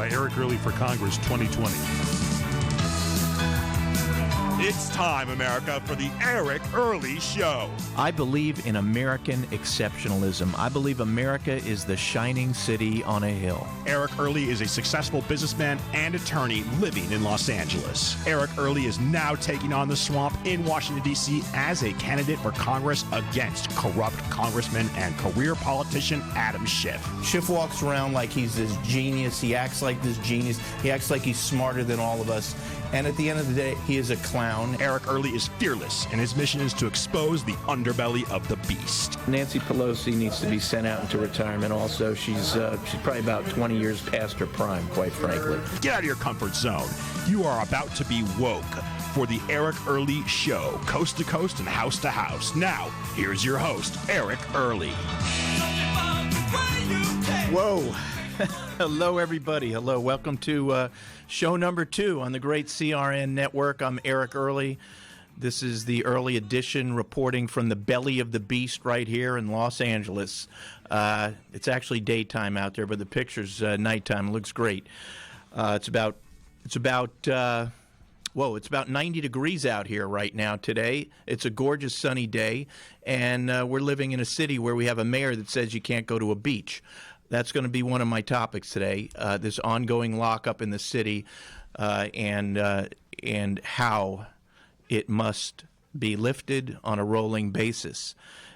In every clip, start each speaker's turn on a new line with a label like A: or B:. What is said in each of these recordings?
A: by Eric Early for Congress 2020.
B: It's time, America, for the Eric Early Show.
C: I believe in American exceptionalism. I believe America is the shining city on a hill.
B: Eric Early is a successful businessman and attorney living in Los Angeles. Eric Early is now taking on the swamp in Washington, D.C. as a candidate for Congress against corrupt Congressman and career politician Adam Schiff.
D: Schiff walks around like he's this genius. He acts like this genius. He acts like he's smarter than all of us. And at the end of the day, he is a clown.
B: Eric Early is fearless, and his mission is to expose the underbelly of the beast.
C: Nancy Pelosi needs to be sent out into retirement also. She's probably about 20 years past her prime, quite frankly.
B: Get out of your comfort zone. You are about to be woke for the Eric Early Show, coast to coast and house to house. Now, here's your host, Eric Early.
C: Whoa. Hello, everybody. Hello. Welcome to show number 2 on the great CRN network. I'm Eric Early. This is the early edition reporting from the belly of the beast right here in Los Angeles. It's actually daytime out there, but the picture's nighttime. It looks great. It's about 90 degrees out here right now today. It's a gorgeous sunny day, and we're living in a city where we have a mayor that says you can't go to a beach. That's going to be one of my topics today, this ongoing lockup in the city and how it must be lifted on a rolling basis.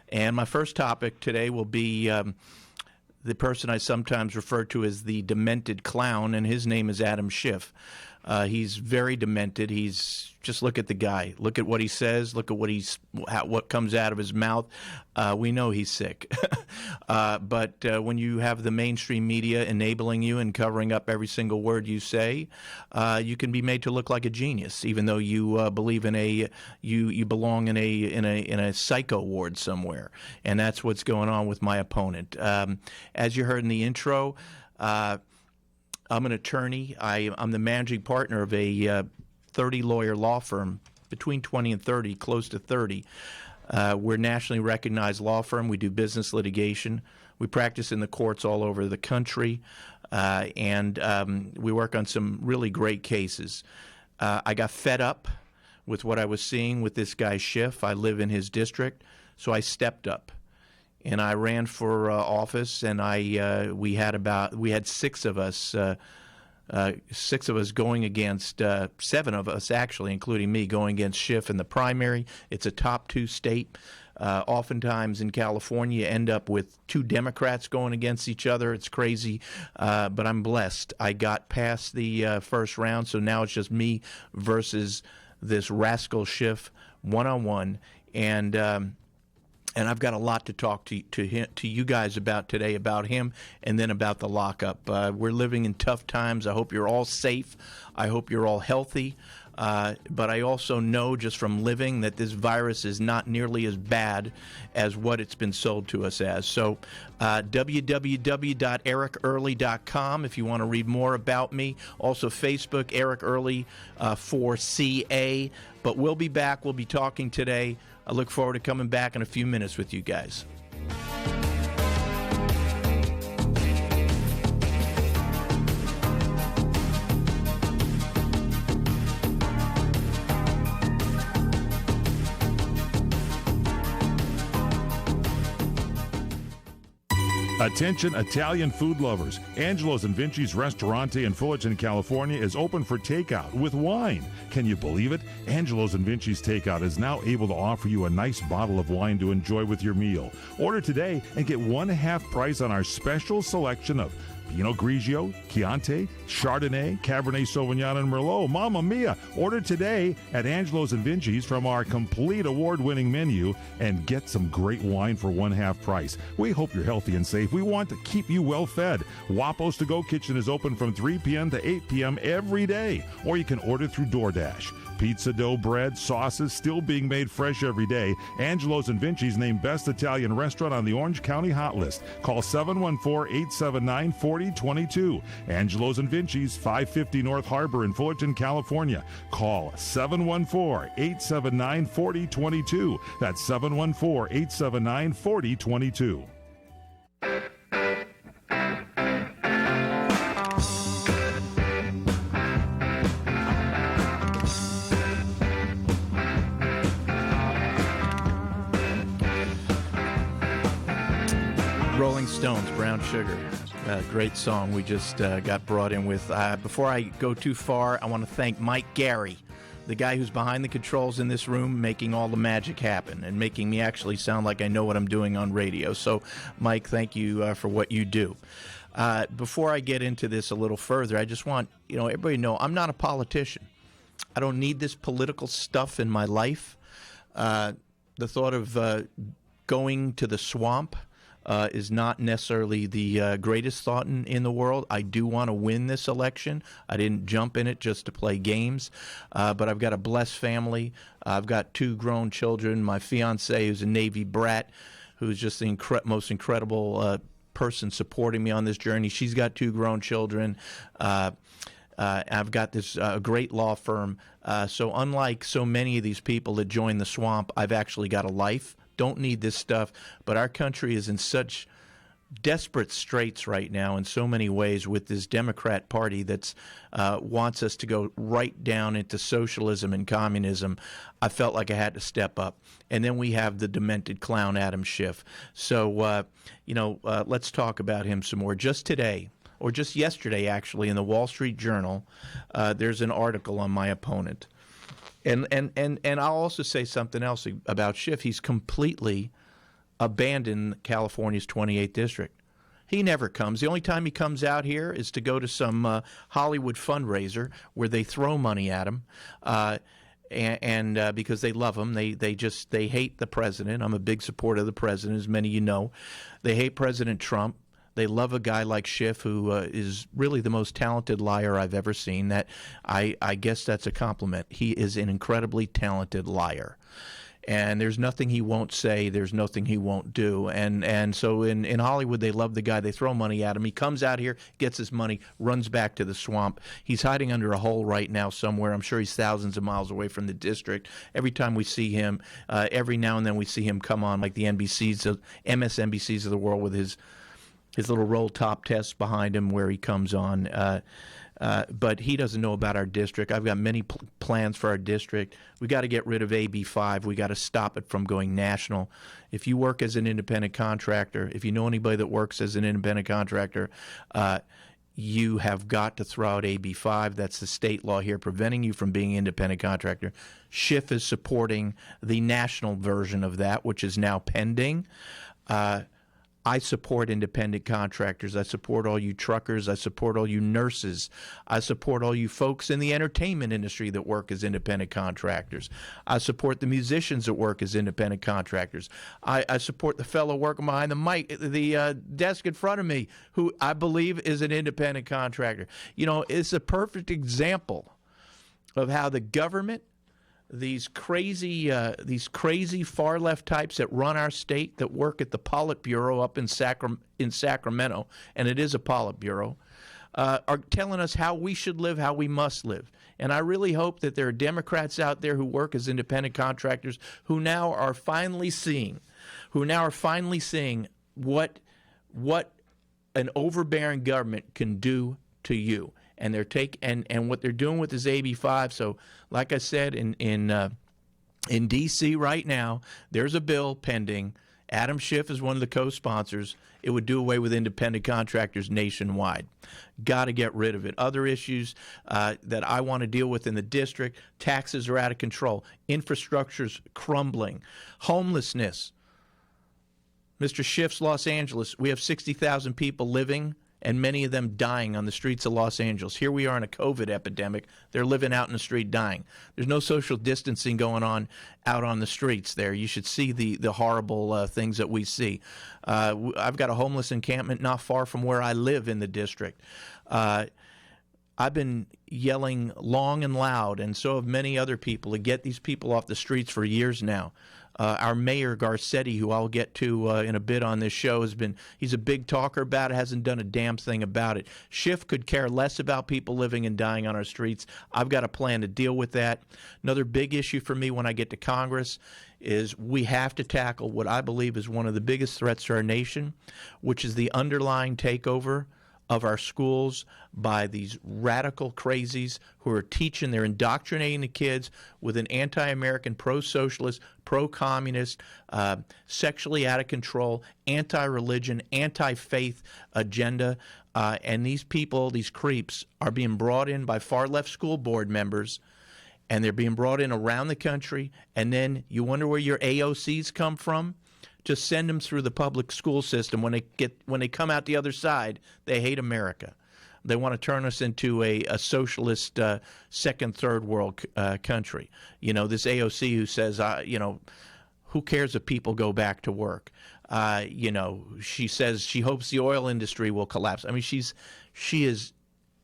C: And my first topic today will be the person I sometimes refer to as the demented clown, and his name is Adam Schiff. He's very demented. Just look at the guy. Look at what he says. Look at what comes out of his mouth. We know he's sick. But when you have the mainstream media enabling you and covering up every single word you say, you can be made to look like a genius, even though you believe in you belong in a psycho ward somewhere. And that's what's going on with my opponent. As you heard in the intro, I'm an attorney. I'm the managing partner of a 30-lawyer law firm, between 20 and 30, close to 30. We're a nationally recognized law firm. We do business litigation. We practice in the courts all over the country, and we work on some really great cases. I got fed up with what I was seeing with this guy Schiff. I live in his district, so I stepped up. And I ran for office, and we had 6 of us going against 7 of us actually, including me, going against Schiff in the primary. It's a top 2 state. Oftentimes in California, you end up with 2 Democrats going against each other. It's crazy, but I'm blessed. I got past the first round, so now it's just me versus this rascal Schiff one-on-one, and I've got a lot to talk to you guys about today, about him, and then about the lockup. We're living in tough times. I hope you're all safe. I hope you're all healthy. But I also know just from living that this virus is not nearly as bad as what it's been sold to us as. So www.ericearly.com if you want to read more about me. Also Facebook, Eric Early for CA. But we'll be back. We'll be talking today. I look forward to coming back in a few minutes with you guys.
A: Attention Italian food lovers. Angelo's and Vinci's Restaurante in Fullerton, California is open for takeout with wine. Can you believe it? Angelo's and Vinci's Takeout is now able to offer you a nice bottle of wine to enjoy with your meal. Order today and get 1/2 price on our special selection of Pinot Grigio, Chianti, Chardonnay, Cabernet Sauvignon, and Merlot. Mamma mia! Order today at Angelo's and Vinci's from our complete award-winning menu and get some great wine for 1/2 price. We hope you're healthy and safe. We want to keep you well-fed. Wapo's To-Go Kitchen is open from 3 p.m. to 8 p.m. every day, or you can order through DoorDash. Pizza dough, bread, sauces still being made fresh every day. Angelo's and Vinci's named Best Italian Restaurant on the Orange County Hot List. Call 714-879-4022. Angelo's and Vinci's, 550 North Harbor in Fullerton, California. Call 714-879-4022. That's 714-879-4022.
C: Stones, Brown Sugar. Great song we just got brought in with. Before I go too far, I want to thank Mike Gary, the guy who's behind the controls in this room, making all the magic happen and making me actually sound like I know what I'm doing on radio. So, Mike, thank you for what you do. Before I get into this a little further, I just want everybody to know I'm not a politician. I don't need this political stuff in my life. The thought of going to the swamp is not necessarily the greatest thought in the world. I do want to win this election. I didn't jump in it just to play games, but I've got a blessed family. I've got 2 grown children. My fiance, who's a Navy brat, who's just the most incredible person supporting me on this journey. She's got 2 grown children. I've got this great law firm. So unlike so many of these people that join the swamp, I've actually got a life. Don't need this stuff. But our country is in such desperate straits right now in so many ways with this Democrat Party that wants us to go right down into socialism and communism. I felt like I had to step up. And then we have the demented clown Adam Schiff. So, let's talk about him some more. Just today, or just yesterday actually, in the Wall Street Journal, there's an article on my opponent. And I'll also say something else about Schiff. He's completely abandoned California's 28th district. He never comes. The only time he comes out here is to go to some Hollywood fundraiser where they throw money at him, and because they love him, they hate the president. I'm a big supporter of the president, as many of you know. They hate President Trump. They love a guy like Schiff, who is really the most talented liar I've ever seen. That I guess that's a compliment. He is an incredibly talented liar. And there's nothing he won't say. There's nothing he won't do. And so in Hollywood, they love the guy. They throw money at him. He comes out here, gets his money, runs back to the swamp. He's hiding under a hole right now somewhere. I'm sure he's thousands of miles away from the district. Every time we see him, every now and then we see him come on like the MSNBCs of the world with his little roll top test behind him where he comes on. But he doesn't know about our district. I've got many plans for our district. We got to get rid of AB 5. We got to stop it from going national. If you work as an independent contractor, if you know anybody that works as an independent contractor, you have got to throw out AB 5. That's the state law here preventing you from being an independent contractor. Schiff is supporting the national version of that, which is now pending. I support independent contractors. I support all you truckers. I support all you nurses. I support all you folks in the entertainment industry that work as independent contractors. I support the musicians that work as independent contractors. I support the fellow working behind the mic, the desk in front of me, who I believe is an independent contractor. It's a perfect example of how the government, these crazy far left types that run our state, that work at the Politburo up in Sacramento, and it is a Politburo, are telling us how we should live, how we must live. And I really hope that there are Democrats out there who work as independent contractors who now are finally seeing what an overbearing government can do to you. And and what they're doing with this AB 5. So, like I said, in D.C. right now, there's a bill pending. Adam Schiff is one of the co-sponsors. It would do away with independent contractors nationwide. Got to get rid of it. Other issues that I want to deal with in the district: taxes are out of control, infrastructure's crumbling, homelessness. Mr. Schiff's Los Angeles, we have 60,000 people living, and many of them dying on the streets of Los Angeles. Here we are in a COVID epidemic. They're living out in the street dying. There's no social distancing going on out on the streets there. You should see the horrible things that we see. I've got a homeless encampment not far from where I live in the district. I've been yelling long and loud, and so have many other people, to get these people off the streets for years now. Our mayor, Garcetti, who I'll get to in a bit on this show, he's a big talker about it, hasn't done a damn thing about it. Schiff could care less about people living and dying on our streets. I've got a plan to deal with that. Another big issue for me when I get to Congress is we have to tackle what I believe is one of the biggest threats to our nation, which is the underlying takeover of our schools by these radical crazies who are teaching, they're indoctrinating the kids with an anti-American, pro-socialist, pro-communist, sexually out of control, anti-religion, anti-faith agenda. And these people, these creeps, are being brought in by far-left school board members, and they're being brought in around the country. And then you wonder where your AOCs come from? Just send them through the public school system. When they come out the other side, they hate America. They want to turn us into a socialist second, third world country. You know, this AOC who says, who cares if people go back to work? She says she hopes the oil industry will collapse. I mean, she is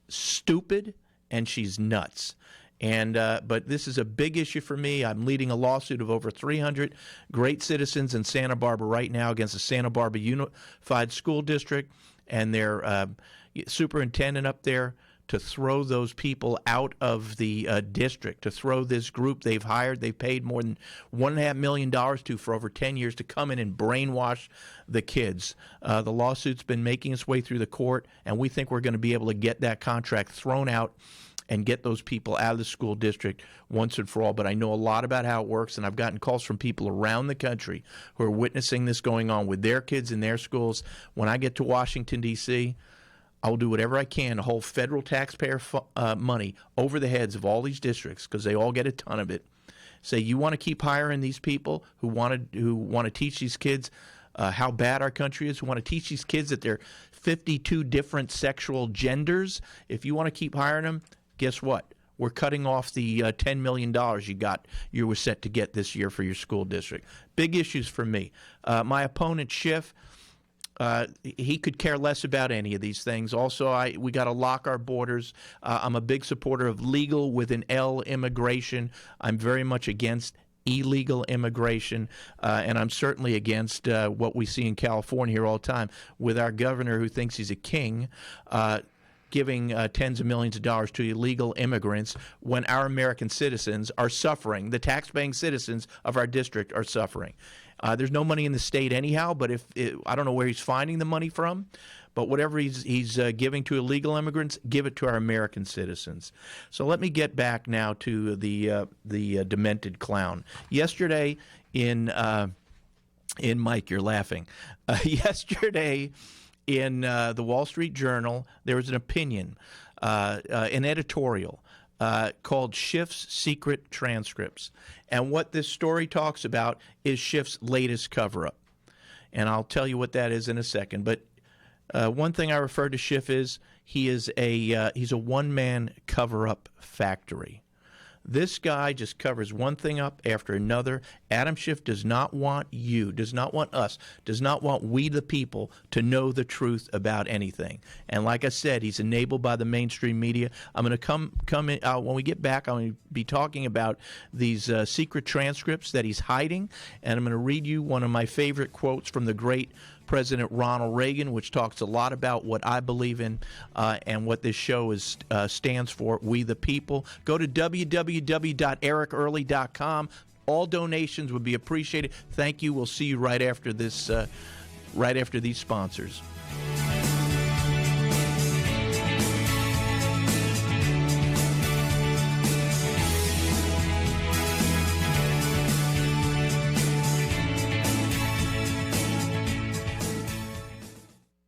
C: stupid and she's nuts. And but this is a big issue for me. I'm leading a lawsuit of over 300 great citizens in Santa Barbara right now against the Santa Barbara Unified School District and their superintendent up there to throw those people out of the district, to throw this group they've hired. They've paid more than $1.5 million to for over 10 years to come in and brainwash the kids. The lawsuit's been making its way through the court, and we think we're going to be able to get that contract thrown out and get those people out of the school district once and for all. But I know a lot about how it works, and I've gotten calls from people around the country who are witnessing this going on with their kids in their schools. When I get to Washington, D.C., I will do whatever I can to hold federal taxpayer money over the heads of all these districts, because they all get a ton of it. Say, you want to keep hiring these people who want to teach these kids how bad our country is, who want to teach these kids that there are 52 different sexual genders. If you want to keep hiring them, guess what? We're cutting off the $10 million you were set to get this year for your school district. Big issues for me. My opponent, Schiff, he could care less about any of these things. Also, we got to lock our borders. I'm a big supporter of legal with an L immigration. I'm very much against illegal immigration, and I'm certainly against what we see in California here all the time with our governor who thinks he's a king, giving tens of millions of dollars to illegal immigrants when our American citizens are suffering. The tax-paying citizens of our district are suffering. There's no money in the state anyhow, but I don't know where he's finding the money from, but whatever he's giving to illegal immigrants, give it to our American citizens. So let me get back now to the demented clown. Yesterday in Mike, you're laughing. Yesterday in the Wall Street Journal, there was an opinion, an editorial called Schiff's Secret Transcripts. And what this story talks about is Schiff's latest cover-up. And I'll tell you what that is in a second. But one thing I refer to Schiff is he's a one-man cover-up factory. This guy just covers one thing up after another. Adam Schiff does not want you, does not want us, does not want we the people to know the truth about anything. And like I said, he's enabled by the mainstream media. I'm going to come in when we get back. I'm going to be talking about these secret transcripts that he's hiding, and I'm going to read you one of my favorite quotes from the great President Ronald Reagan, which talks a lot about what I believe in and what this show stands for, We the People. Go to www.ericearly.com. All donations would be appreciated. Thank you. We'll see you right after this, right after these sponsors.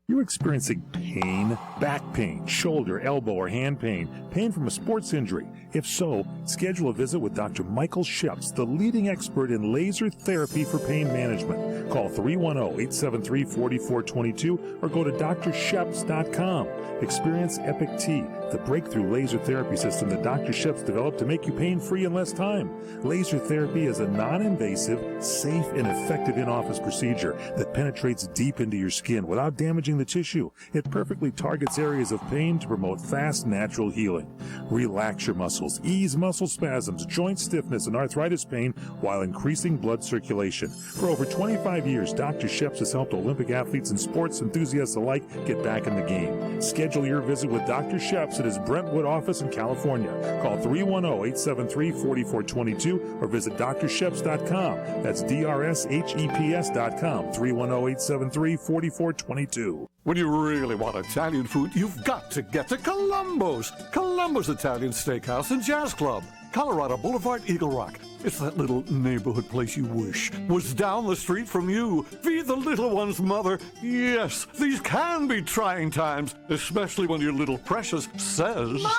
A: You experiencing pain, back pain, shoulder, elbow, or hand pain, pain from a sports injury? If so, schedule a visit with Dr. Michael Sheps, the leading expert in laser therapy for pain management. Call 310-873-4422 or go to drsheps.com. Experience Epic T, the breakthrough laser therapy system that Dr. Sheps developed to make you pain-free in less time. Laser therapy is a non-invasive, safe, and effective in-office procedure that penetrates deep into your skin without damaging the tissue. It perfectly targets areas of pain to promote fast, natural healing. Relax your muscles, ease muscle spasms, joint stiffness, and arthritis pain while increasing blood circulation. For over 25 years, Dr. Sheps has helped Olympic athletes and sports enthusiasts alike get back in the game. Schedule your visit with Dr. Sheps at his Brentwood office in California. Call 310-873-4422 or visit drsheps.com. That's DRSHEPS.com, 310-873-4422.
E: When you really want Italian food, you've got to get to Columbo's. Columbo's Italian Steakhouse and Jazz Club. Colorado Boulevard, Eagle Rock. It's that little neighborhood place you wish was down the street from you. Be the little one's mother. Yes, these can be trying times, especially when your little precious says...
F: Mom,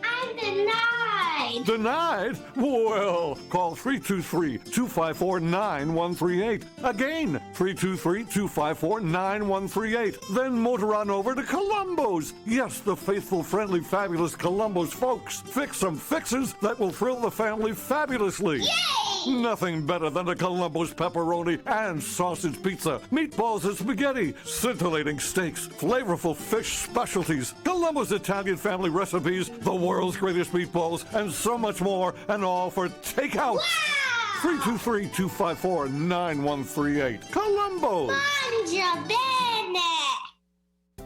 F: I'm denied.
E: Denied? Well, call 323-254-9138. Again, 323-254-9138. Then motor on over to Columbo's. Yes, the faithful, friendly, fabulous Columbo's folks. Fix some fixes that will thrill the family fabulously.
F: Yay!
E: Nothing better than a Columbo's pepperoni and sausage pizza, meatballs and spaghetti, scintillating steaks, flavorful fish specialties, Columbo's Italian family recipes, the world's greatest meatballs, and so much more, and all for takeout.
F: Wow!
E: 323-254-9138. Columbo's.
F: Mangia bene.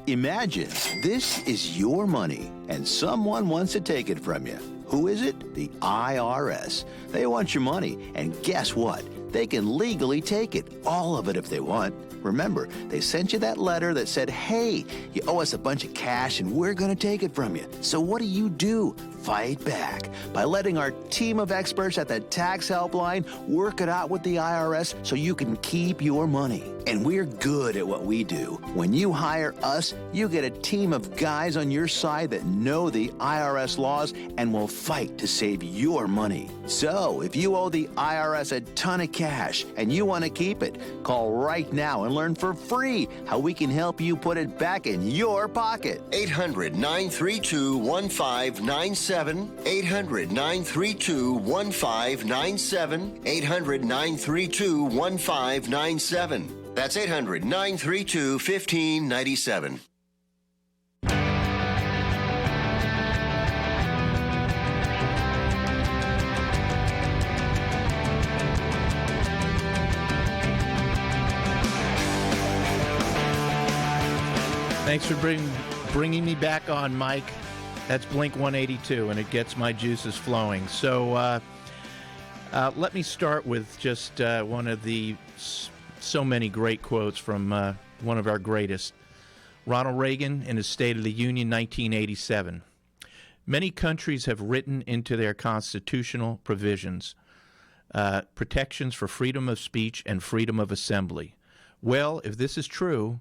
G: Imagine this is your money and someone wants to take it from you. Who is it? The IRS. They want your money, and guess what? They can legally take it, all of it if they want. Remember, they sent you that letter that said, hey, you owe us a bunch of cash and we're going to take it from you. So what do? Fight back by letting our team of experts at the Tax Helpline work it out with the IRS so you can keep your money. And we're good at what we do. When you hire us, you get a team of guys on your side that know the IRS laws and will fight to save your money. So if you owe the IRS a ton of cash and you want to keep it, call right now and learn for free how we can help you put it back in your pocket.
H: 800-932-1597. 800-932-1597. 800-932-1597. That's 800-932-1597.
C: Thanks for bringing me back on, Mike. That's Blink 182, and it gets my juices flowing. So let me start with just one of the so many great quotes from one of our greatest. Ronald Reagan in his State of the Union, 1987. Many countries have written into their constitutional provisions protections for freedom of speech and freedom of assembly. Well, if this is true,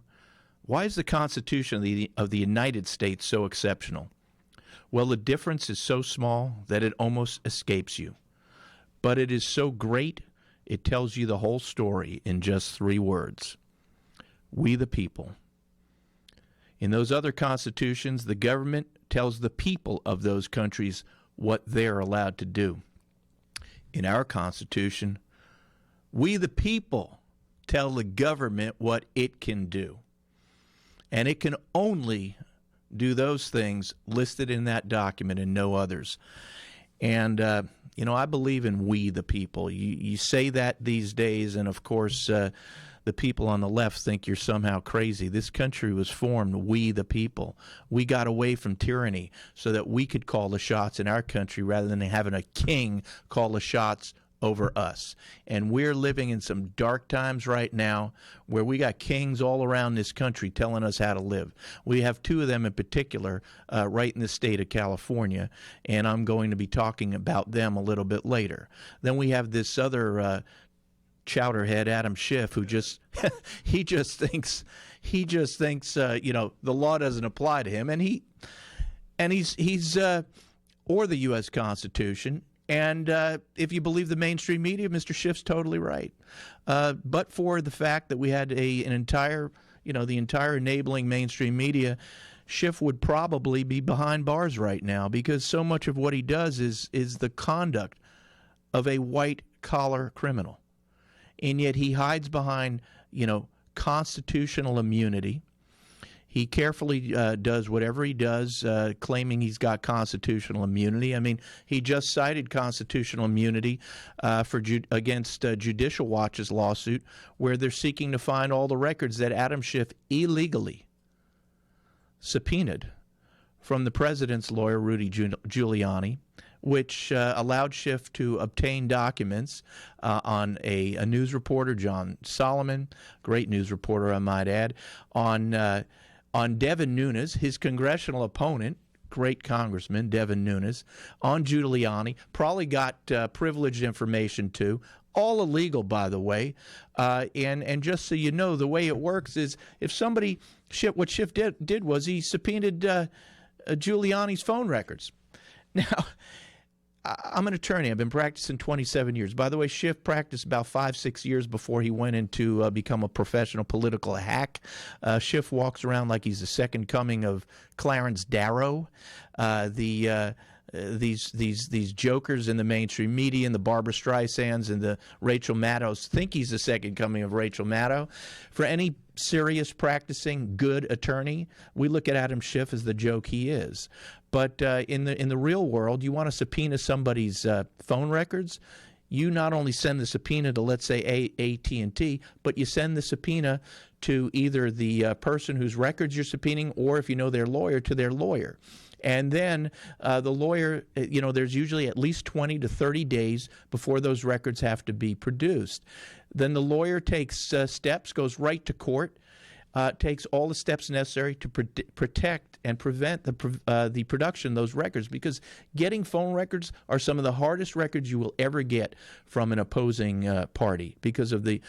C: why is the Constitution of the United States so exceptional? Well, the difference is so small that it almost escapes you. But it is so great, it tells you the whole story in just 3 words. We the people. In those other constitutions, the government tells the people of those countries what they're allowed to do. In our Constitution, we the people tell the government what it can do. And it can only do those things listed in that document and no others. And, I believe in we the people. You say that these days, and of course, the people on the left think you're somehow crazy. This country was formed, we the people. We got away from tyranny so that we could call the shots in our country rather than having a king call the shots over us. And we're living in some dark times right now where we got kings all around this country telling us how to live. We have 2 of them in particular right in the state of California, and I'm going to be talking about them a little bit later. Then we have this other chowderhead, Adam Schiff, who just he just thinks the law doesn't apply to him, and he's or the U.S. Constitution. And if you believe the mainstream media, Mr. Schiff's totally right. But for the fact that we had the entire enabling mainstream media, Schiff would probably be behind bars right now because so much of what he does is the conduct of a white-collar criminal. And yet he hides behind, constitutional immunity. He carefully does whatever he does, claiming he's got constitutional immunity. I mean, he just cited constitutional immunity against Judicial Watch's lawsuit, where they're seeking to find all the records that Adam Schiff illegally subpoenaed from the president's lawyer, Rudy Giuliani, which allowed Schiff to obtain documents on a news reporter, John Solomon, great news reporter, I might add, on Devin Nunes, his congressional opponent, great congressman, Devin Nunes, on Giuliani, probably got privileged information too, all illegal, by the way. And just so you know, the way it works is if somebody, what Schiff did was he subpoenaed Giuliani's phone records. Now, I'm an attorney. I've been practicing 27 years. By the way, Schiff practiced about 5-6 years before he went into become a professional political hack. Schiff walks around like he's the second coming of Clarence Darrow. These jokers in the mainstream media and the Barbara Streisands and the Rachel Maddows think he's the second coming of Rachel Maddow. For any serious practicing good attorney, we look at Adam Schiff as the joke he is. But in the real world, you want to subpoena somebody's phone records, you not only send the subpoena to, let's say, AT&T, but you send the subpoena to either the person whose records you're subpoenaing, or if you know their lawyer, to their lawyer. And then the lawyer, there's usually at least 20 to 30 days before those records have to be produced. Then the lawyer takes steps, goes right to court, takes all the steps necessary to protect and prevent the production of those records, because getting phone records are some of the hardest records you will ever get from an opposing party because of the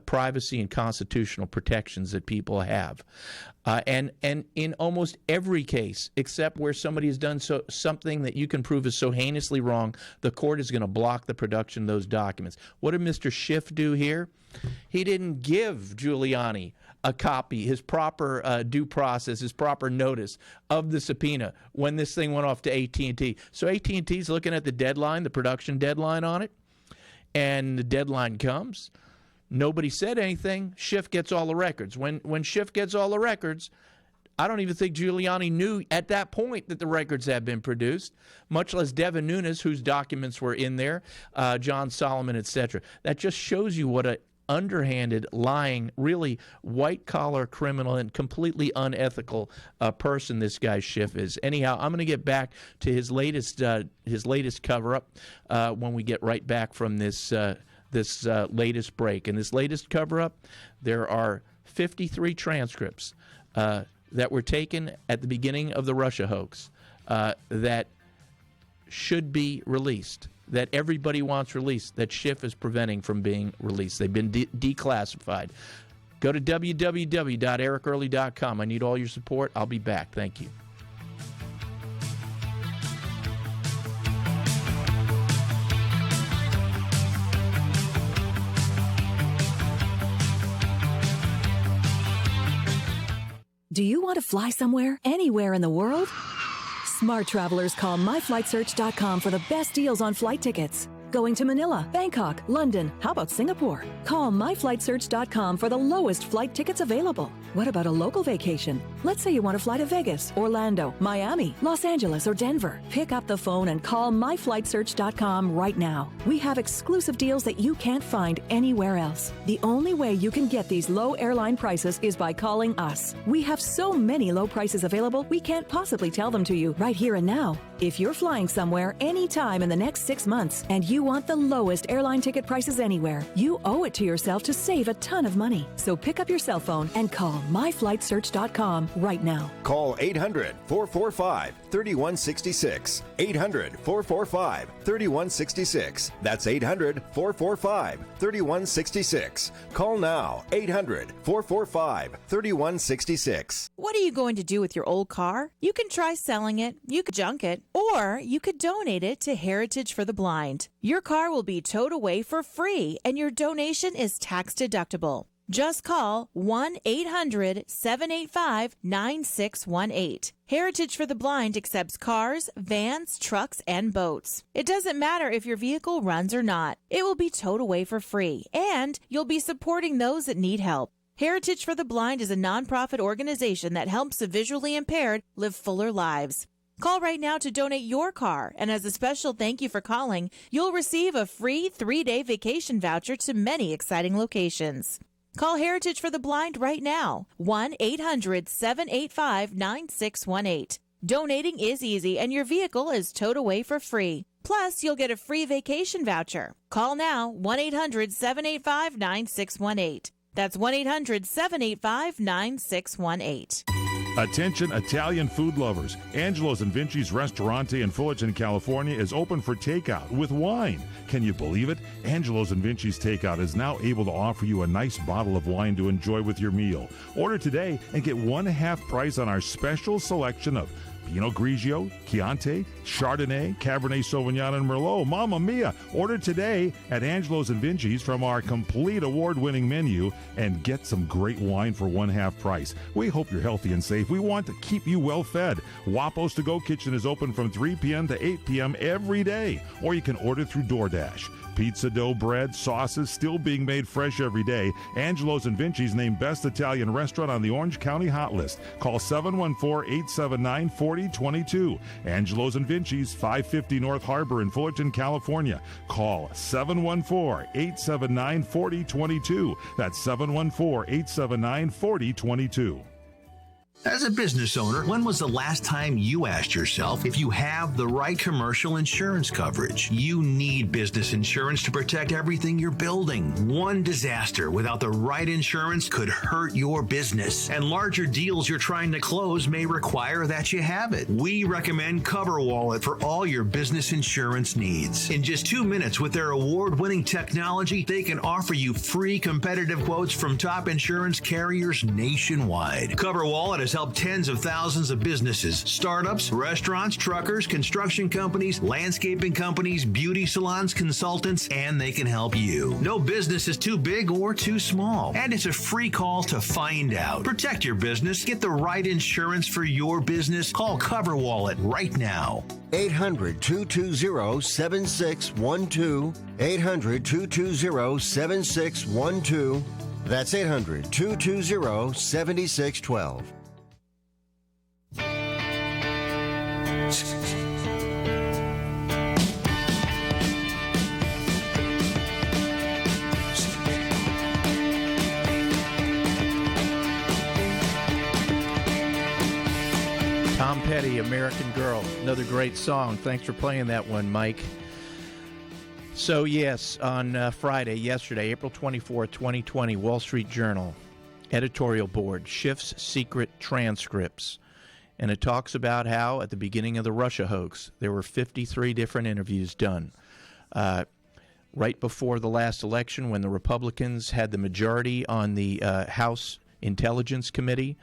C: privacy and constitutional protections that people have. And in almost every case, except where somebody has done something that you can prove is so heinously wrong, the court is going to block the production of those documents. What did Mr. Schiff do here? He didn't give Giuliani a copy, his proper due process, his proper notice of the subpoena when this thing went off to AT&T. So AT&T's looking at the deadline, the production deadline on it, and the deadline comes. Nobody said anything. Schiff gets all the records. When Schiff gets all the records, I don't even think Giuliani knew at that point that the records had been produced, much less Devin Nunes, whose documents were in there, John Solomon, etc. That just shows you what a underhanded, lying, really white-collar criminal and completely unethical person this guy Schiff is. Anyhow, I'm going to get back to his latest cover-up when we get right back from this latest break. In this latest cover-up, there are 53 transcripts that were taken at the beginning of the Russia hoax that should be released, that everybody wants released, that Schiff is preventing from being released. They've been declassified. Go to www.ericearly.com. I need all your support. I'll be back. Thank you.
I: Do you want to fly somewhere, anywhere in the world? Smart travelers call myflightsearch.com for the best deals on flight tickets. Going to Manila, Bangkok, London, how about Singapore? Call myflightsearch.com for the lowest flight tickets available. What about a local vacation? Let's say you want to fly to Vegas, Orlando, Miami, Los Angeles, or Denver. Pick up the phone and call myflightsearch.com right now. We have exclusive deals that you can't find anywhere else. The only way you can get these low airline prices is by calling us. We have so many low prices available, we can't possibly tell them to you right here and now. If you're flying somewhere anytime in the next 6 months and you want the lowest airline ticket prices anywhere, you owe it to yourself to save a ton of money. So pick up your cell phone and call myflightsearch.com right now.
J: Call 800-445-3166. 800-445-3166. That's 800-445-3166. Call now. 800-445-3166.
K: What are you going to do with your old car? You can try selling it, you could junk it, or you could donate it to Heritage for the Blind. Your car will be towed away for free, and your donation is tax deductible. Just call 1-800-785-9618. Heritage for the Blind accepts cars, vans, trucks, and boats. It doesn't matter if your vehicle runs or not. It will be towed away for free, and you'll be supporting those that need help. Heritage for the Blind is a nonprofit organization that helps the visually impaired live fuller lives. Call right now to donate your car, and as a special thank you for calling, you'll receive a free 3-day vacation voucher to many exciting locations. Call Heritage for the Blind right now, 1-800-785-9618. Donating is easy, and your vehicle is towed away for free. Plus, you'll get a free vacation voucher. Call now, 1-800-785-9618. That's 1-800-785-9618.
A: Attention Italian food lovers. Angelo's and Vinci's Ristorante in Fullerton, California is open for takeout with wine. Can you believe it? Angelo's and Vinci's Takeout is now able to offer you a nice bottle of wine to enjoy with your meal. Order today and get 1/2 price on our special selection of Pinot Grigio, Chianti, Chardonnay, Cabernet Sauvignon, and Merlot. Mamma mia! Order today at Angelo's and Vinci's from our complete award-winning menu and get some great wine for 1/2 price. We hope you're healthy and safe. We want to keep you well fed. Wapo's To Go Kitchen is open from 3 p.m. to 8 p.m. every day, or you can order through DoorDash. Pizza dough, bread, sauces still being made fresh every day. Angelo's and Vinci's named Best Italian Restaurant on the Orange County Hot List. Call 714-879-4022. Angelo's and Vinci's, 550 North Harbor in Fullerton, California. Call 714-879-4022. That's 714-879-4022.
L: As a business owner, when was the last time you asked yourself if you have the right commercial insurance coverage? You need business insurance to protect everything you're building. One disaster without the right insurance could hurt your business, and larger deals you're trying to close may require that you have it. We recommend CoverWallet for all your business insurance needs. In just 2 minutes with their award-winning technology, they can offer you free competitive quotes from top insurance carriers nationwide. CoverWallet has helped tens of thousands of businesses, startups, restaurants, truckers, construction companies, landscaping companies, beauty salons, consultants, and they can help you. No business is too big or too small, and it's a free call to find out. Protect your business. Get the right insurance for your business. Call CoverWallet right now.
H: 800-220-7612. 800-220-7612. That's 800-220-7612.
C: Tom Petty, American Girl, another great song. Thanks for playing that one, Mike. So yes, on Friday, yesterday, April 24, 2020, Wall Street Journal, editorial board, Schiff's secret transcripts. And it talks about how at the beginning of the Russia hoax, there were 53 different interviews done. Right before the last election, when the Republicans had the majority on the House Intelligence Committee,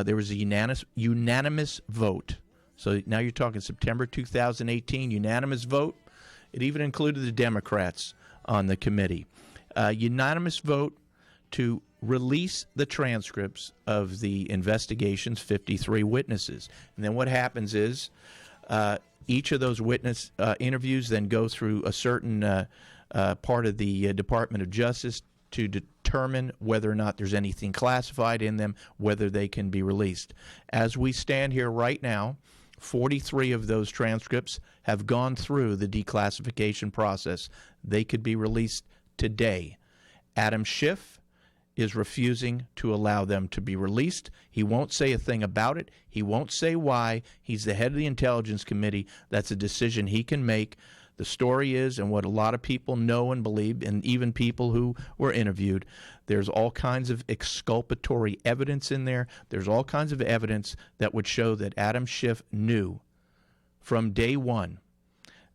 C: there was a unanimous vote. So now you're talking September 2018, unanimous vote. It even included the Democrats on the committee. Unanimous vote to release the transcripts of the investigation's 53 witnesses. And then what happens is each of those witness interviews then go through a certain part of the Department of Justice to determine whether or not there's anything classified in them, whether they can be released. As we stand here right now, 43 of those transcripts have gone through the declassification process. They could be released today. Adam Schiff is refusing to allow them to be released. He won't say a thing about it. He won't say why. He's the head of the Intelligence Committee. That's a decision he can make. The story is, and what a lot of people know and believe, and even people who were interviewed, there's all kinds of exculpatory evidence in there. There's all kinds of evidence that would show that Adam Schiff knew from day one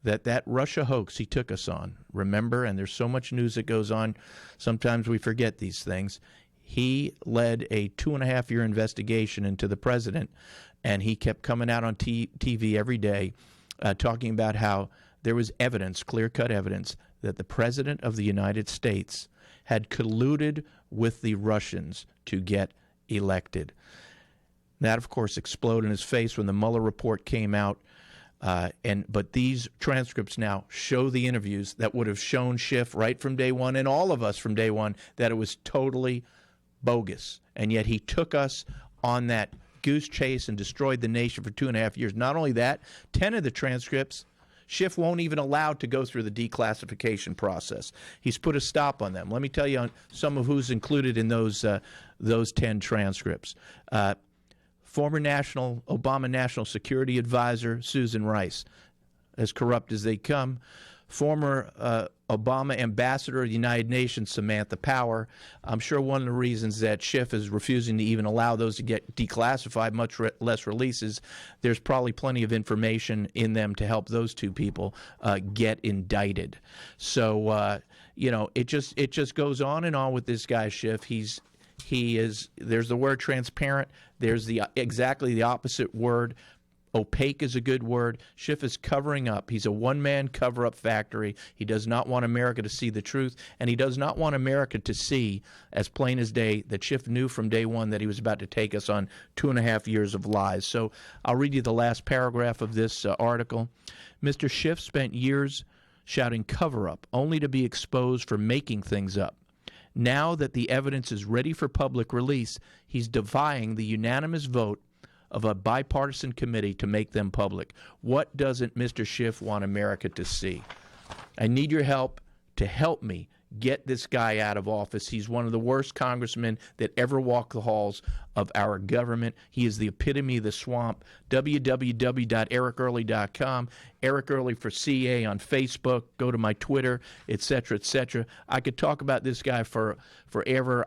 C: that Russia hoax he took us on. Remember, and there's so much news that goes on, sometimes we forget these things. He led a 2.5-year investigation into the president, and he kept coming out on TV every day talking about how there was evidence, clear-cut evidence, that the President of the United States had colluded with the Russians to get elected. That, of course, exploded in his face when the Mueller report came out. But these transcripts now show the interviews that would have shown Schiff right from day one, and all of us from day one, that it was totally bogus. And yet he took us on that goose chase and destroyed the nation for 2.5 years. Not only that, 10 of the transcripts Schiff won't even allow to go through the declassification process. He's put a stop on them. Let me tell you on some of who's included in those 10 transcripts. former Obama National Security Advisor Susan Rice, as corrupt as they come, former Obama Ambassador of the United Nations Samantha Power. I'm sure one of the reasons that Schiff is refusing to even allow those to get declassified, much less releases, there's probably plenty of information in them to help those two people get indicted. So it just goes on and on with this guy Schiff. There's the word transparent. There's exactly the opposite word. Opaque is a good word. Schiff is covering up. He's a one-man cover-up factory. He does not want America to see the truth, and he does not want America to see, as plain as day, that Schiff knew from day one that he was about to take us on 2.5 years of lies. So I'll read you the last paragraph of this article. Mr. Schiff spent years shouting cover-up, only to be exposed for making things up. Now that the evidence is ready for public release, he's defying the unanimous vote of a bipartisan committee to make them public. What doesn't Mr. Schiff want America to see? I need your help to help me get this guy out of office. He's one of the worst congressmen that ever walked the halls of our government. He is the epitome of the swamp. www.ericearly.com. Eric Early for CA on Facebook. Go to my Twitter, etc., etc. I could talk about this guy forever.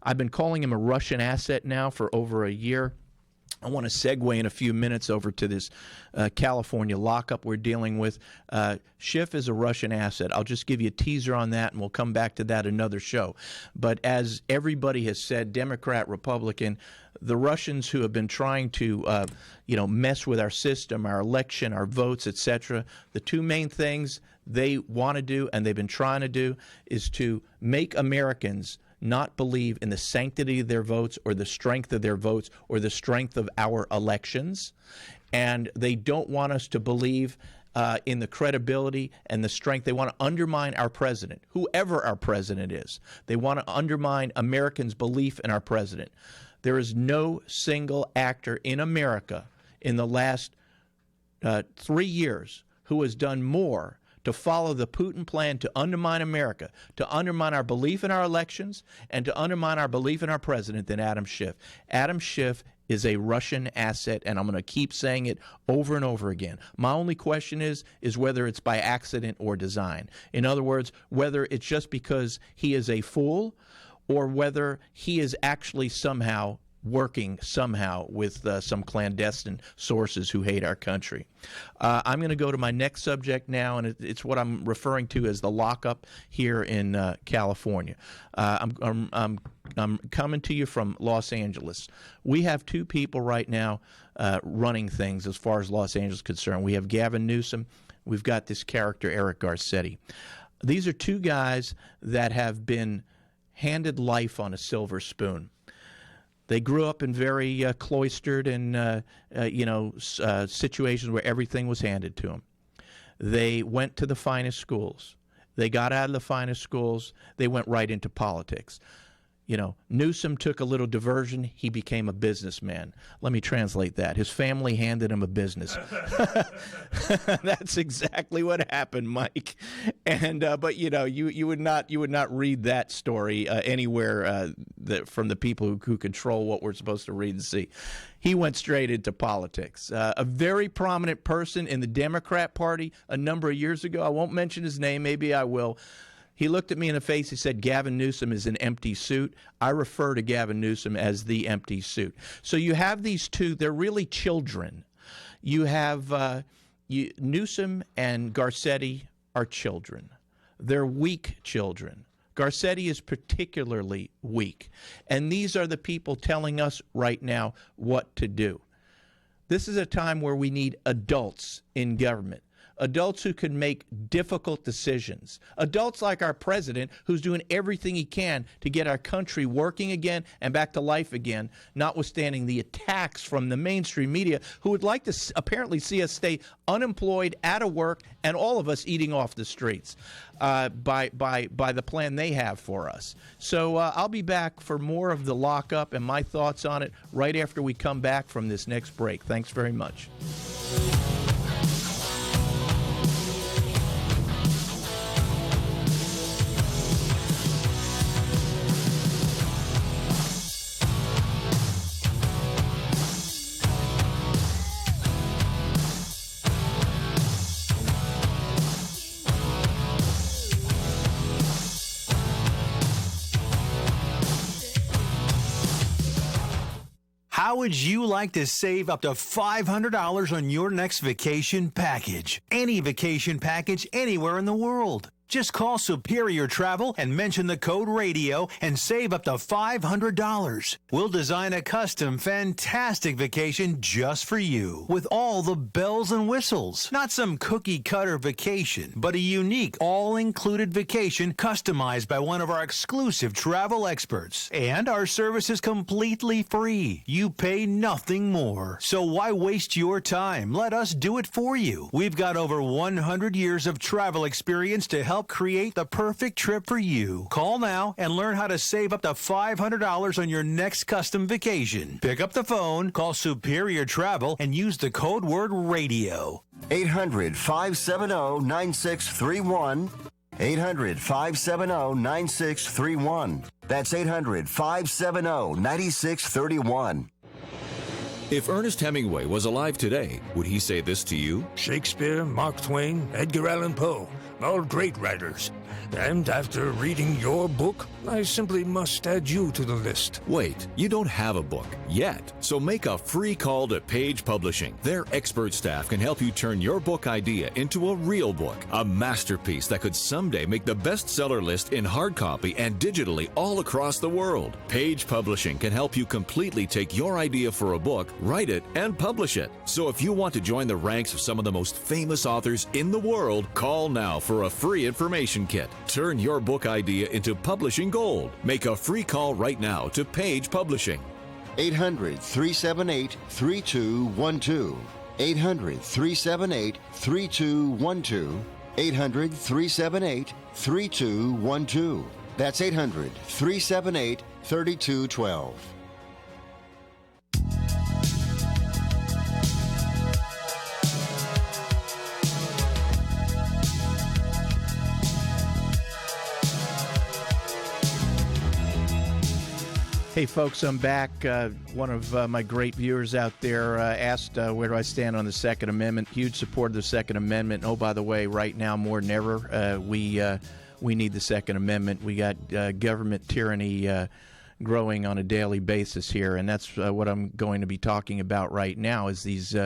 C: I've been calling him a Russian asset now for over a year. I want to segue in a few minutes over to this California lockup we're dealing with. Schiff is a Russian asset. I'll just give you a teaser on that, and we'll come back to that another show. But as everybody has said, Democrat, Republican, the Russians who have been trying to mess with our system, our election, our votes, etc., the two main things they want to do and they've been trying to do is to make Americans not believe in the sanctity of their votes or the strength of their votes or the strength of our elections. And they don't want us to believe in the credibility and the strength. They want to undermine our president, whoever our president is. They want to undermine Americans' belief in our president. There is no single actor in America in the last 3 years who has done more to follow the Putin plan to undermine America, to undermine our belief in our elections, and to undermine our belief in our president than Adam Schiff. Adam Schiff is a Russian asset, and I'm going to keep saying it over and over again. My only question is whether it's by accident or design. In other words, whether it's just because he is a fool or whether he is actually somehow working with some clandestine sources who hate our country. I'm going to go to my next subject now, and it's what I'm referring to as the lockup here in California. I'm coming to you from Los Angeles. We have two people right now running things as far as Los Angeles is concerned. We have Gavin Newsom. We've got this character, Eric Garcetti. These are two guys that have been handed life on a silver spoon. They grew up in very cloistered and situations where everything was handed to them. They went to the finest schools. They got out of the finest schools. They went right into politics. Newsom took a little diversion. He became a businessman. Let me translate that. His family handed him a business. That's exactly what happened, Mike. And but you would not read that story anywhere from the people who control what we're supposed to read and see. He went straight into politics. A very prominent person in the Democrat Party a number of years ago. I won't mention his name. Maybe I will. He looked at me in the face. He said, Gavin Newsom is an empty suit. I refer to Gavin Newsom as the empty suit. So you have these two. They're really children. You have Newsom and Garcetti are children. They're weak children. Garcetti is particularly weak. And these are the people telling us right now what to do. This is a time where we need adults in government. Adults who can make difficult decisions. Adults like our president, who's doing everything he can to get our country working again and back to life again, notwithstanding the attacks from the mainstream media, who would like to apparently see us stay unemployed, out of work, and all of us eating off the streets by the plan they have for us. So I'll be back for more of the lockup and my thoughts on it right after we come back from this next break. Thanks very much.
L: How would you like to save up to $500 on your next vacation package? Any vacation package anywhere in the world. Just call Superior Travel and mention the code RADIO and save up to $500. We'll design a custom, fantastic vacation just for you with all the bells and whistles. Not some cookie-cutter vacation, but a unique, all-included vacation customized by one of our exclusive travel experts. And our service is completely free. You pay nothing more. So why waste your time? Let us do it for you. We've got over 100 years of travel experience to help create the perfect trip for you. Call now and learn how to save up to $500 on your next custom vacation. Pick up the phone, call Superior Travel, and use the code word RADIO.
H: 800-570-9631. 800-570-9631. That's 800-570-9631.
M: If Ernest Hemingway was alive today, would he say this to you?
N: Shakespeare, Mark Twain, Edgar Allan Poe, all great writers. And after reading your book, I simply must add you to the list.
M: Wait, you don't have a book yet. So make a free call to Page Publishing. Their expert staff can help you turn your book idea into a real book, a masterpiece that could someday make the bestseller list in hard copy and digitally all across the world. Page Publishing can help you completely take your idea for a book, write it, and publish it. So if you want to join the ranks of some of the most famous authors in the world, call now for a free information kit. Turn your book idea into publishing gold. Make a free call right now to Page Publishing.
H: 800-378-3212. 800-378-3212. 800-378-3212. That's 800-378-3212.
C: Hey, folks, I'm back. One of my great viewers out there asked, where do I stand on the Second Amendment? Huge support of the Second Amendment. Oh, by the way, right now, more than ever, we need the Second Amendment. We got government tyranny growing on a daily basis here, and that's what I'm going to be talking about right now is these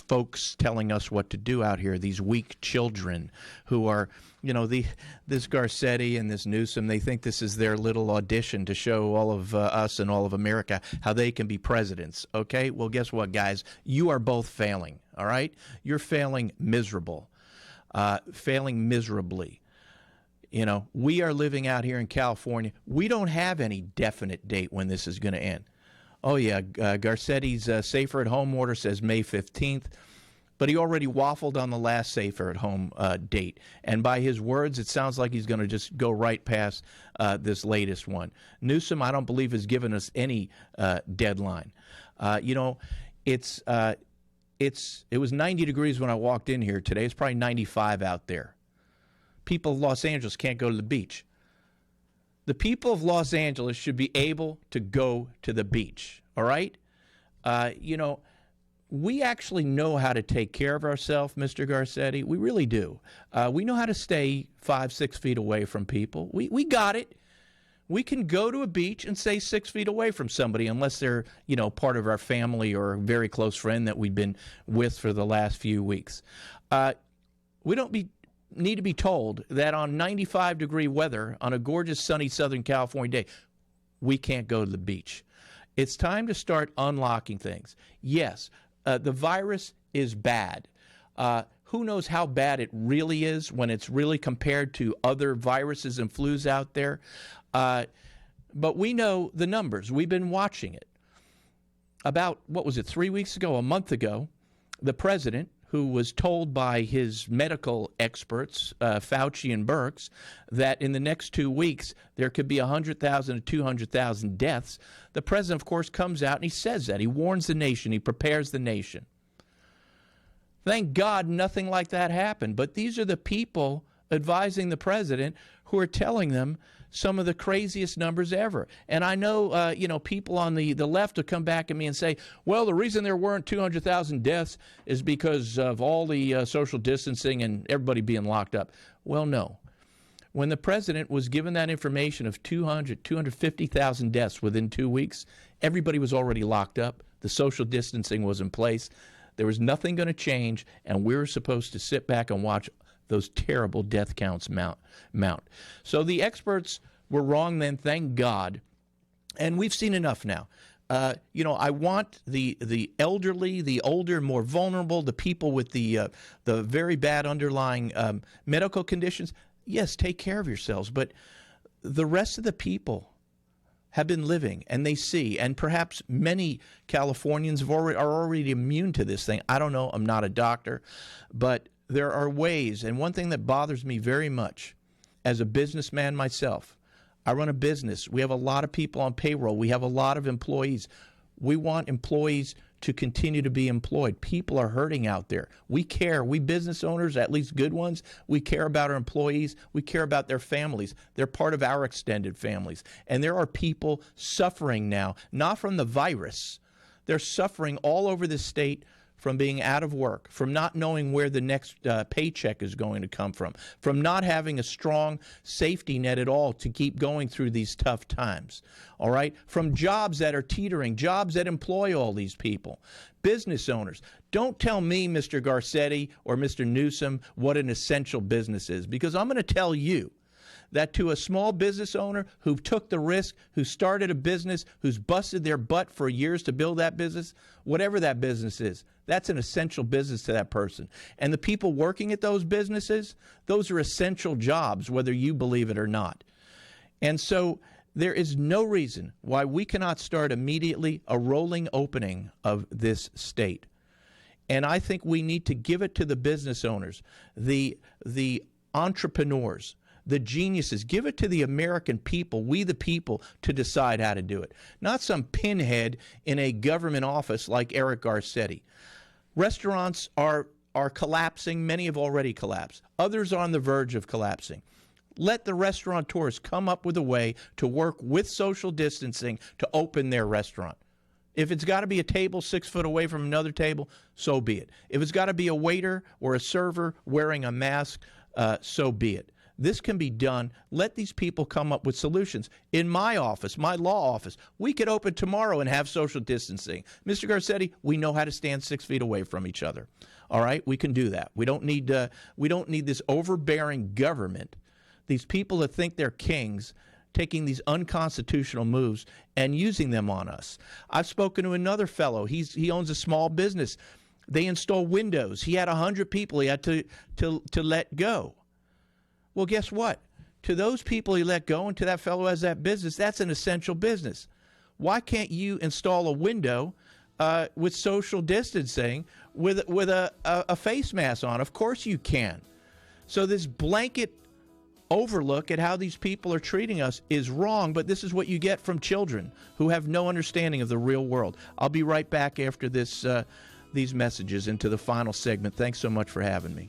C: folks telling us what to do out here, these weak children who are, this Garcetti and this Newsom, they think this is their little audition to show all of us and all of America how they can be presidents, okay? Well, guess what, guys? You are both failing, all right? You're failing miserably. We are living out here in California. We don't have any definite date when this is going to end. Oh, yeah, Garcetti's safer at home order says May 15th, but he already waffled on the last safer at home date. And by his words, it sounds like he's going to just go right past this latest one. Newsom, I don't believe, has given us any deadline. It was 90 degrees when I walked in here today. It's probably 95 out there. People of Los Angeles can't go to the beach. The people of Los Angeles should be able to go to the beach, all right? We actually know how to take care of ourselves, Mr. Garcetti. We really do. We know how to stay 5-6 feet away from people. We got it. We can go to a beach and stay 6 feet away from somebody unless they're, part of our family or a very close friend that we've been with for the last few weeks. We don't need to be told that on 95-degree weather on a gorgeous sunny Southern California day, we can't go to the beach. It's time to start unlocking things. Yes, the virus is bad. Who knows how bad it really is when it's really compared to other viruses and flus out there? But we know the numbers. We've been watching it. About, 3 weeks ago, a month ago, the president, who was told by his medical experts, Fauci and Birx, that in the next 2 weeks there could be 100,000 to 200,000 deaths. The president, of course, comes out and he says that. He warns the nation. He prepares the nation. Thank God nothing like that happened. But these are the people advising the president who are telling them some of the craziest numbers ever. And I know, people on the left will come back at me and say, well, the reason there weren't 200,000 deaths is because of all the social distancing and everybody being locked up. Well, no. When the president was given that information of 250,000 deaths within 2 weeks, everybody was already locked up. The social distancing was in place. There was nothing going to change, and we were supposed to sit back and watch those terrible death counts mount. So the experts were wrong then, thank God, and we've seen enough now. I want the elderly, the older, more vulnerable, the people with the very bad underlying medical conditions. Yes, take care of yourselves, but the rest of the people have been living, and they see, and perhaps many Californians are already immune to this thing. I don't know. I'm not a doctor, but there are ways, and one thing that bothers me very much as a businessman myself, I run a business. We have a lot of people on payroll. We have a lot of employees. We want employees to continue to be employed. People are hurting out there. We care. We business owners, at least good ones, we care about our employees. We care about their families. They're part of our extended families. And there are people suffering now, not from the virus. They're suffering all over the state from being out of work, from not knowing where the next paycheck is going to come from not having a strong safety net at all to keep going through these tough times, all right? From jobs that are teetering, jobs that employ all these people. Business owners, don't tell me, Mr. Garcetti or Mr. Newsom, what an essential business is, because I'm going to tell you that to a small business owner who took the risk, who started a business, who's busted their butt for years to build that business, whatever that business is, that's an essential business to that person. And the people working at those businesses, those are essential jobs, whether you believe it or not. And so there is no reason why we cannot start immediately a rolling opening of this state. And I think we need to give it to the business owners, the entrepreneurs, the geniuses. Give it to the American people, we the people, to decide how to do it. Not some pinhead in a government office like Eric Garcetti. Restaurants are collapsing. Many have already collapsed. Others are on the verge of collapsing. Let the restaurateurs come up with a way to work with social distancing to open their restaurant. If it's got to be a table 6 foot away from another table, so be it. If it's got to be a waiter or a server wearing a mask, so be it. This can be done. Let these people come up with solutions. In my office, my law office, we could open tomorrow and have social distancing. Mr. Garcetti, we know how to stand 6 feet away from each other. All right, we can do that. We don't need this overbearing government, these people that think they're kings, taking these unconstitutional moves and using them on us. I've spoken to another fellow. He owns a small business. They install windows. He had 100 people he had to let go. Well, guess what? To those people he let go and to that fellow who has that business, that's an essential business. Why can't you install a window with social distancing with a face mask on? Of course you can. So this blanket overlook at how these people are treating us is wrong, but this is what you get from children who have no understanding of the real world. I'll be right back after these messages into the final segment. Thanks so much for having me.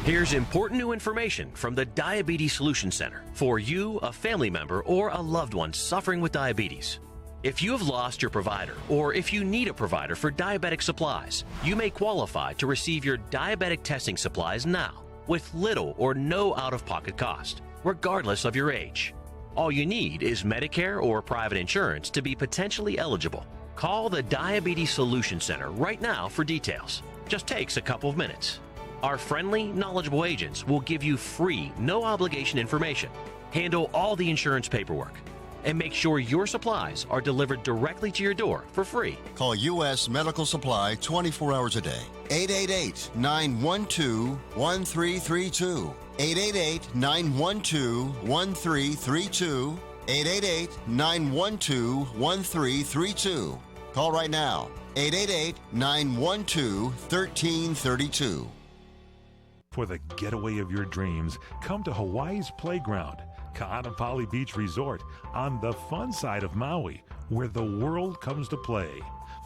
O: Here's important new information from the Diabetes Solution Center for you, a family member, or a loved one suffering with diabetes. If you have lost your provider, or if you need a provider for diabetic supplies, you may qualify to receive your diabetic testing supplies now with little or no out-of-pocket cost, regardless of your age. All you need is Medicare or private insurance to be potentially eligible. Call the Diabetes Solution Center right now for details. Just takes a couple of minutes. Our friendly, knowledgeable agents will give you free, no-obligation information, handle all the insurance paperwork, and make sure your supplies are delivered directly to your door for free.
H: Call U.S. Medical Supply 24 hours a day. 888-912-1332. 888-912-1332. 888-912-1332. Call right now. 888-912-1332.
A: For the getaway of your dreams, come to Hawaii's Playground, Ka'anapali Beach Resort, on the fun side of Maui, where the world comes to play.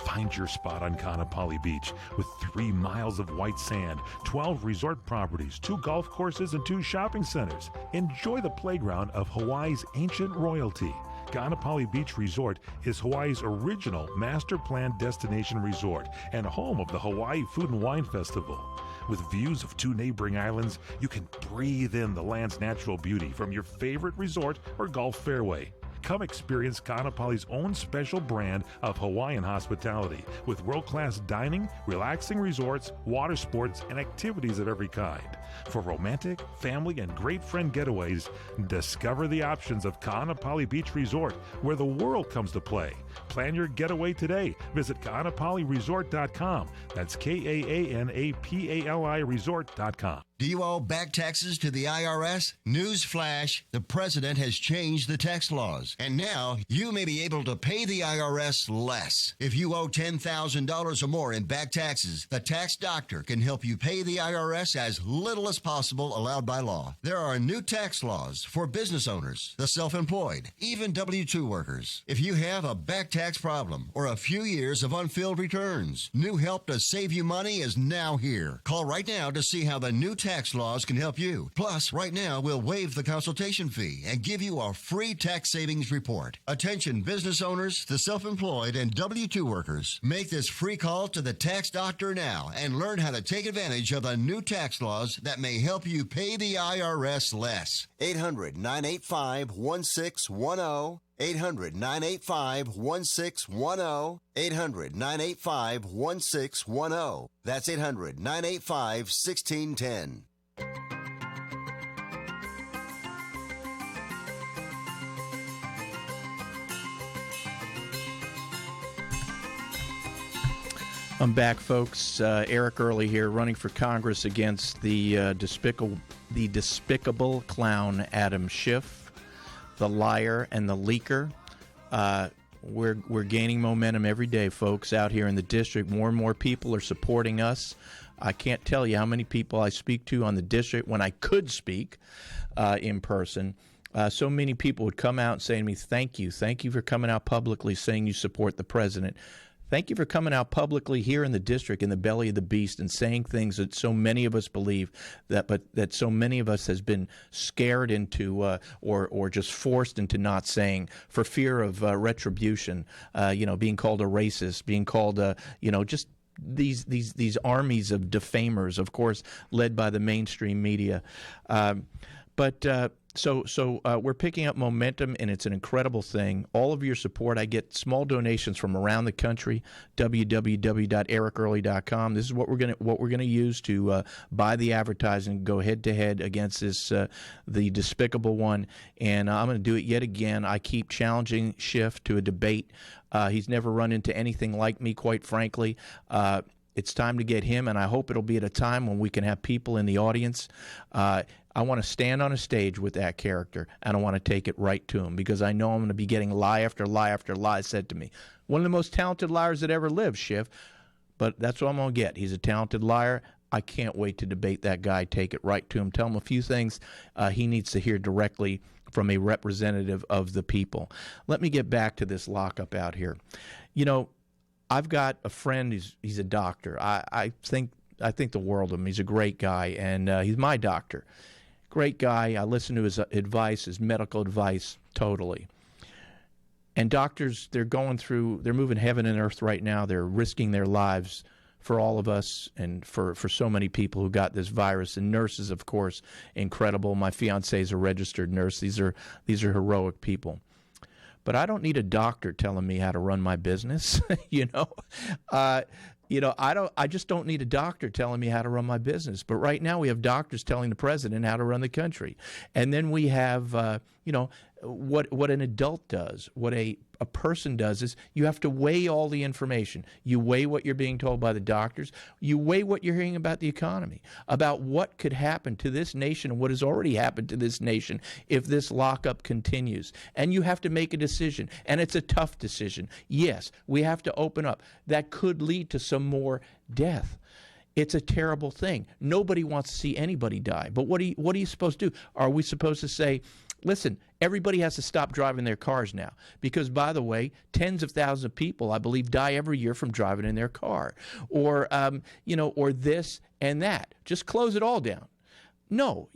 A: Find your spot on Ka'anapali Beach with 3 miles of white sand, 12 resort properties, 2 golf courses, and 2 shopping centers. Enjoy the playground of Hawaii's ancient royalty. Ka'anapali Beach Resort is Hawaii's original master plan destination resort and home of the Hawaii Food and Wine Festival. With views of 2 neighboring islands, you can breathe in the land's natural beauty from your favorite resort or golf fairway. Come experience Ka'anapali's own special brand of Hawaiian hospitality with world-class dining, relaxing resorts, water sports, and activities of every kind. For romantic, family, and great friend getaways, discover the options of Ka'anapali Beach Resort, where the world comes to play. Plan your getaway today. Visit Ka'anapaliResort.com. That's KAANAPALI Resort.com.
H: Do you owe back taxes to the IRS? News flash, the president has changed the tax laws, and now you may be able to pay the IRS less. If you owe $10,000 or more in back taxes, the tax doctor can help you pay the IRS as little as possible allowed by law. There are new tax laws for business owners, the self-employed, even W-2 workers. If you have a back tax problem or a few years of unfilled returns, new help to save you money is now here. Call right now to see how the new tax laws can help you. Plus, right now, we'll waive the consultation fee and give you a free tax savings report. Attention business owners, the self-employed, and W-2 workers. Make this free call to the tax doctor now and learn how to take advantage of the new tax laws that may help you pay the IRS less. 800-985-1610. 800-985-1610. 800-985-1610. That's 800-985-1610.
C: I'm back, folks. Eric Early here, running for Congress against the despicable clown Adam Schiff, the liar and the leaker. We're gaining momentum every day, folks, out here in the district. More and more people are supporting us. I can't tell you how many people I speak to on the district when I could speak in person. So many people would come out and say to me, thank you for coming out publicly saying you support the president. Thank you for coming out publicly here in the district, in the belly of the beast, and saying things that so many of us believe, but that so many of us has been scared into or just forced into not saying for fear of retribution. Being called a racist, being called just these armies of defamers, of course, led by the mainstream media. So we're picking up momentum, and it's an incredible thing. All of your support. I get small donations from around the country. www.ericearly.com. This is what we're gonna use to buy the advertising, go head to head against this the despicable one, and I'm going to do it yet again. I keep challenging Schiff to a debate. He's never run into anything like me, quite frankly. It's time to get him, and I hope it'll be at a time when we can have people in the audience. I want to stand on a stage with that character, and I want to take it right to him, because I know I'm going to be getting lie after lie after lie said to me. One of the most talented liars that ever lived, Schiff, but that's what I'm going to get. He's a talented liar. I can't wait to debate that guy, take it right to him, tell him a few things he needs to hear directly from a representative of the people. Let me get back to this lockup out here. I've got a friend, he's a doctor. I think the world of him. He's a great guy, and he's my doctor. Great guy. I listen to his advice, his medical advice, totally. And doctors, they're moving heaven and earth right now. They're risking their lives for all of us and for so many people who got this virus. And nurses, of course, incredible. My fiance is a registered nurse. These are heroic people. But I don't need a doctor telling me how to run my business. I just don't need a doctor telling me how to run my business. But right now we have doctors telling the president how to run the country. And then we have what an adult does, what a person does is you have to weigh all the information. You weigh what you're being told by the doctors. You weigh what you're hearing about the economy, about what could happen to this nation and what has already happened to this nation if this lockup continues. And you have to make a decision. And it's a tough decision. Yes, we have to open up. That could lead to some more death. It's a terrible thing. Nobody wants to see anybody die. But what are you supposed to do? Are we supposed to say, listen, everybody has to stop driving their cars now? Because, by the way, tens of thousands of people, I believe, die every year from driving in their car. Or, or this and that. Just close it all down. No,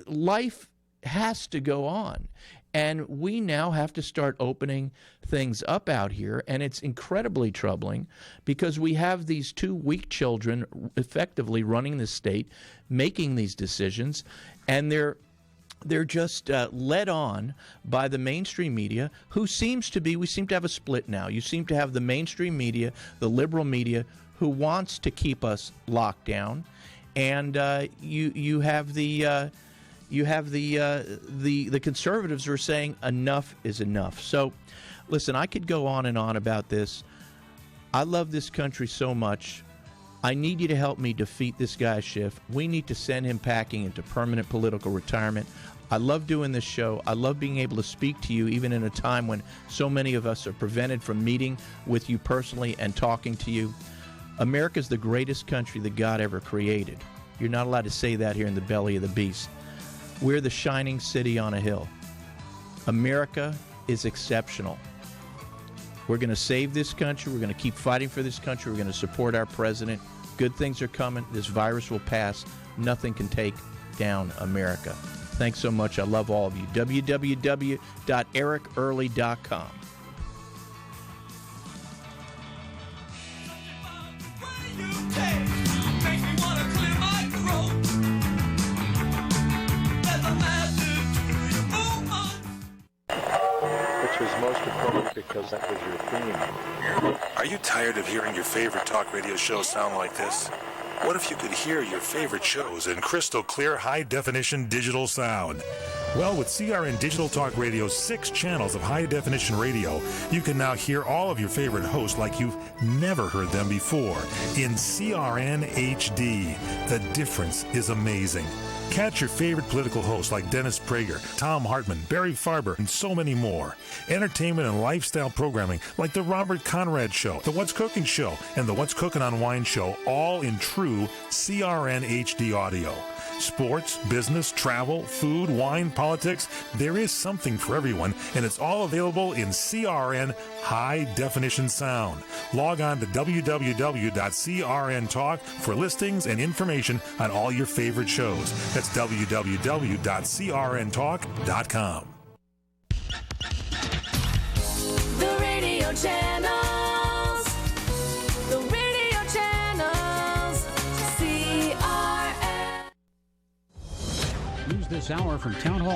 C: life has to go on. And we now have to start opening things up out here, and it's incredibly troubling because we have these two weak children effectively running the state, making these decisions, and they're just led on by the mainstream media, who we seem to have a split now. You seem to have the mainstream media, the liberal media, who wants to keep us locked down, and you have the conservatives who are saying enough is enough. So, listen, I could go on and on about this. I love this country so much. I need you to help me defeat this guy Schiff. We need to send him packing into permanent political retirement. I love doing this show. I love being able to speak to you even in a time when so many of us are prevented from meeting with you personally and talking to you. America's the greatest country that God ever created. You're not allowed to say that here in the belly of the beast. We're the shining city on a hill. America is exceptional. We're going to save this country. We're going to keep fighting for this country. We're going to support our president. Good things are coming. This virus will pass. Nothing can take down America. Thanks so much. I love all of you. www.ericearly.com.
P: Most appropriate because that was your theme.
Q: Are you tired of hearing your favorite talk radio show sound like this? What if you could hear your favorite shows in crystal clear, high-definition digital sound? Well, with CRN Digital Talk Radio's 6 channels of high-definition radio, you can now hear all of your favorite hosts like you've never heard them before in CRN HD. The difference is amazing. Catch your favorite political hosts like Dennis Prager, Tom Hartman, Barry Farber, and so many more. Entertainment and lifestyle programming like The Robert Conrad Show, The What's Cooking Show, and The What's Cooking on Wine Show, all in true CRN HD audio. Sports, business, travel, food, wine, politics, there is something for everyone, and it's all available in CRN High Definition Sound. Log on to www.crntalk for listings and information on all your favorite shows. That's www.crntalk.com.
R: The radio channels. The radio channels. CRN.
S: News this hour from Town Hall.